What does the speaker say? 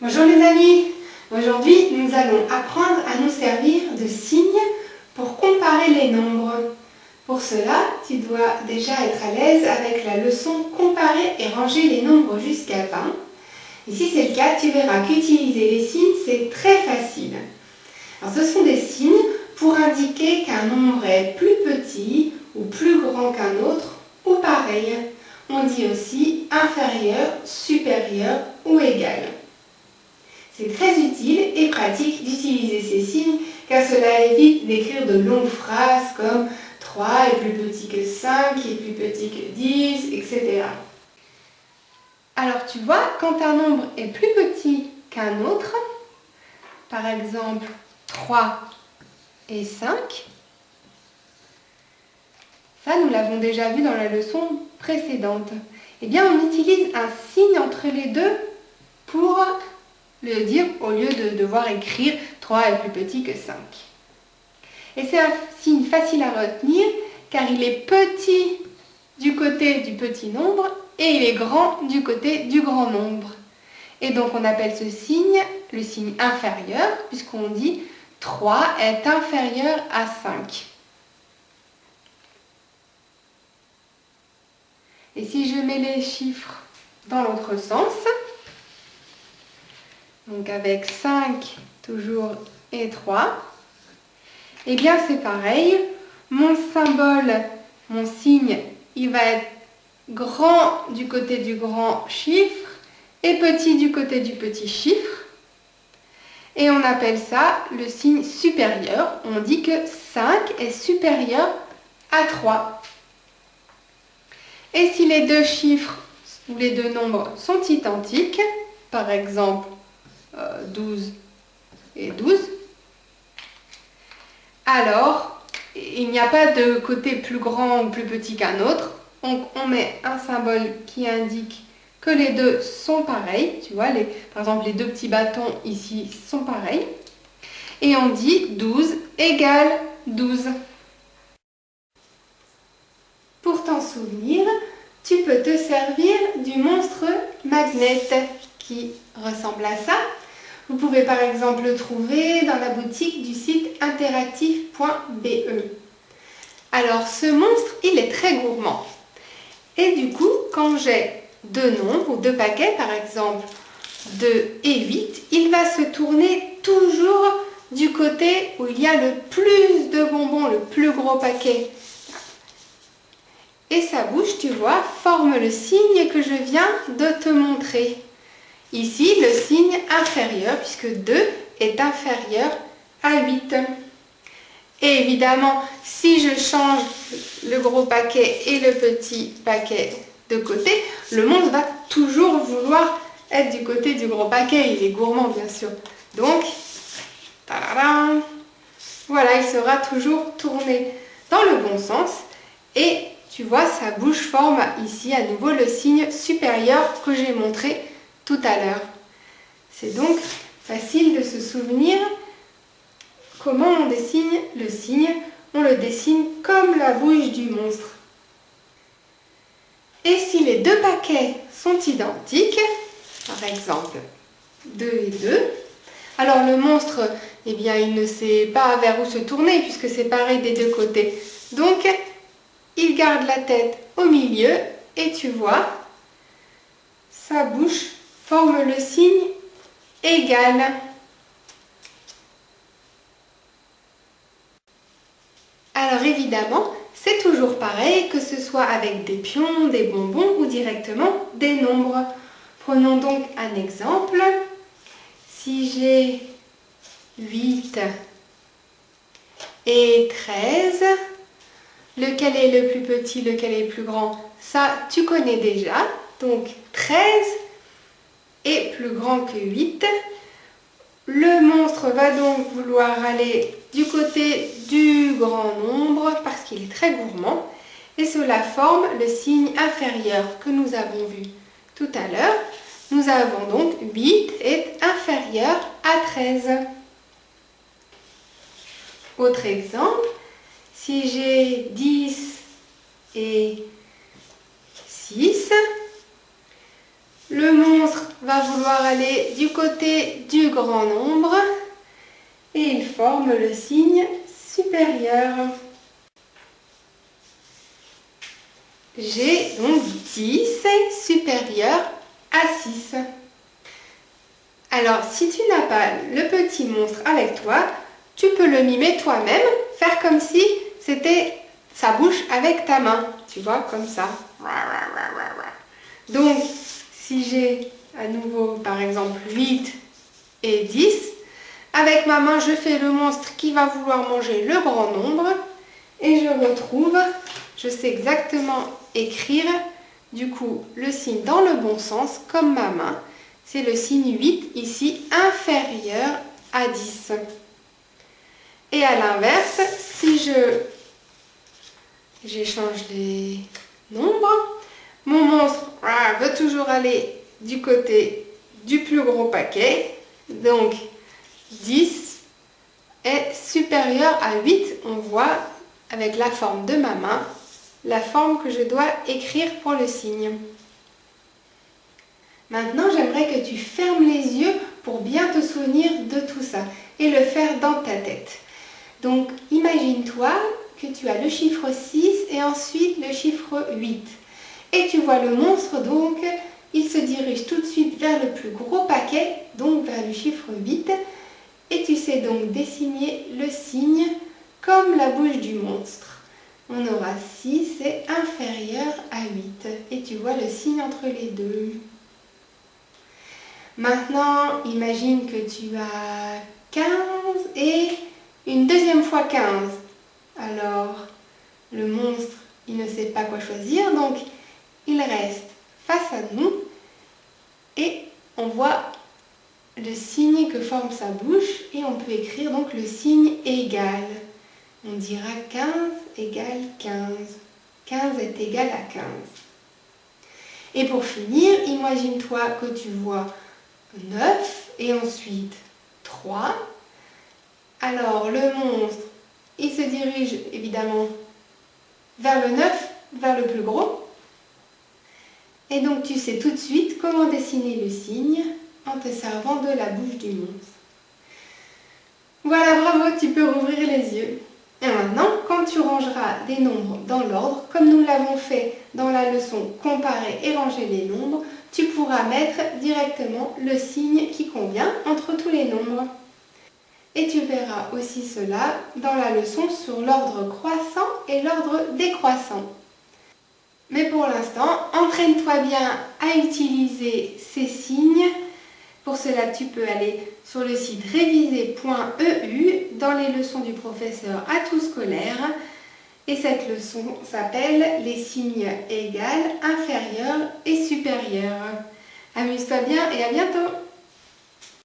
Bonjour les amis, aujourd'hui nous allons apprendre à nous servir de signes pour comparer les nombres. Pour cela, tu dois déjà être à l'aise avec la leçon comparer et ranger les nombres jusqu'à 20. Et si c'est le cas, tu verras qu'utiliser les signes c'est très facile. Alors, ce sont des signes pour indiquer qu'un nombre est plus petit ou plus grand qu'un autre ou pareil. On dit aussi inférieur, supérieur ou égal. C'est très utile et pratique d'utiliser ces signes car cela évite d'écrire de longues phrases comme 3 est plus petit que 5, est plus petit que 10, etc. Alors tu vois, quand un nombre est plus petit qu'un autre, par exemple 3 et 5, ça nous l'avons déjà vu dans la leçon précédente, eh bien on utilise un signe entre les deux pour le dire au lieu de devoir écrire 3 est plus petit que 5. Et c'est un signe facile à retenir car il est petit du côté du petit nombre et il est grand du côté du grand nombre. Et donc on appelle ce signe le signe inférieur puisqu'on dit 3 est inférieur à 5. Et si je mets les chiffres dans l'autre sens, donc avec 5 toujours et 3, eh bien c'est pareil, mon symbole, mon signe, il va être grand du côté du grand chiffre et petit du côté du petit chiffre. Et on appelle ça le signe supérieur. On dit que 5 est supérieur à 3. Et si les deux chiffres ou les deux nombres sont identiques, par exemple 12 et 12, alors il n'y a pas de côté plus grand ou plus petit qu'un autre. Donc on met un symbole qui indique que les deux sont pareils. Tu vois, par exemple les deux petits bâtons ici sont pareils. Et on dit 12 égale 12. Pour t'en souvenir, tu peux te servir du monstre magnet qui ressemble à ça. Vous pouvez par exemple le trouver dans la boutique du site interactif.be. Alors ce monstre, il est très gourmand. Et du coup, quand j'ai deux nombres ou deux paquets, par exemple 2 et 8, il va se tourner toujours du côté où il y a le plus de bonbons, le plus gros paquet. Et sa bouche, tu vois, forme le signe que je viens de te montrer. Ici, le signe inférieur, puisque 2 est inférieur à 8. Et évidemment, si je change le gros paquet et le petit paquet de côté, le monstre va toujours vouloir être du côté du gros paquet. Il est gourmand, bien sûr. Donc, tadadam, voilà, il sera toujours tourné dans le bon sens. Et tu vois, sa bouche forme ici à nouveau le signe supérieur que j'ai montré tout à l'heure. C'est donc facile de se souvenir comment on dessine le signe. On le dessine comme la bouche du monstre. Et si les deux paquets sont identiques, par exemple 2 et 2, alors le monstre, eh bien, il ne sait pas vers où se tourner puisque c'est pareil des deux côtés. Donc, il garde la tête au milieu et tu vois, sa bouche forme le signe égal. Alors évidemment, c'est toujours pareil que ce soit avec des pions, des bonbons ou directement des nombres. Prenons donc un exemple. Si j'ai 8 et 13, lequel est le plus petit, lequel est le plus grand? Ça, tu connais déjà. Donc 13 est plus grand que 8. Le monstre va donc vouloir aller du côté du grand nombre parce qu'il est très gourmand. Et cela forme le signe inférieur que nous avons vu tout à l'heure. Nous avons donc 8 est inférieur à 13. Autre exemple, si j'ai 10 et 6, le monstre va vouloir aller du côté du grand nombre et il forme le signe supérieur. J'ai donc 10 supérieur à 6. Alors, si tu n'as pas le petit monstre avec toi, tu peux le mimer toi-même, faire comme si c'était sa bouche avec ta main. Tu vois, comme ça. Donc, si j'ai à nouveau, par exemple, 8 et 10, avec ma main, je fais le monstre qui va vouloir manger le grand nombre et je retrouve, je sais exactement écrire, du coup, le signe dans le bon sens, comme ma main. C'est le signe 8, ici, inférieur à 10. Et à l'inverse, si j'échange les nombres, mon monstre veut toujours aller du côté du plus gros paquet. Donc, 10 est supérieur à 8. On voit avec la forme de ma main, la forme que je dois écrire pour le signe. Maintenant, j'aimerais que tu fermes les yeux pour bien te souvenir de tout ça et le faire dans ta tête. Donc, imagine-toi que tu as le chiffre 6 et ensuite le chiffre 8. Et tu vois le monstre, donc, il se dirige tout de suite vers le plus gros paquet, donc vers le chiffre 8. Et tu sais donc dessiner le signe comme la bouche du monstre. On aura 6 c'est inférieur à 8. Et tu vois le signe entre les deux. Maintenant, imagine que tu as 15 et une deuxième fois 15. Alors, le monstre, il ne sait pas quoi choisir, donc il reste face à nous et on voit le signe que forme sa bouche et on peut écrire donc le signe égal. On dira 15 égale 15. 15 est égal à 15. Et pour finir, imagine-toi que tu vois 9 et ensuite 3. Alors le monstre, il se dirige évidemment vers le 9, vers le plus gros. Et donc tu sais tout de suite comment dessiner le signe en te servant de la bouche du monstre. Voilà, bravo, tu peux rouvrir les yeux. Et maintenant, quand tu rangeras des nombres dans l'ordre, comme nous l'avons fait dans la leçon comparer et ranger les nombres, tu pourras mettre directement le signe qui convient entre tous les nombres. Et tu verras aussi cela dans la leçon sur l'ordre croissant et l'ordre décroissant. Mais pour l'instant, entraîne-toi bien à utiliser ces signes. Pour cela, tu peux aller sur le site réviser.eu dans les leçons du professeur Atout Scolaire. Et cette leçon s'appelle les signes égales, inférieurs et supérieurs. Amuse-toi bien et à bientôt!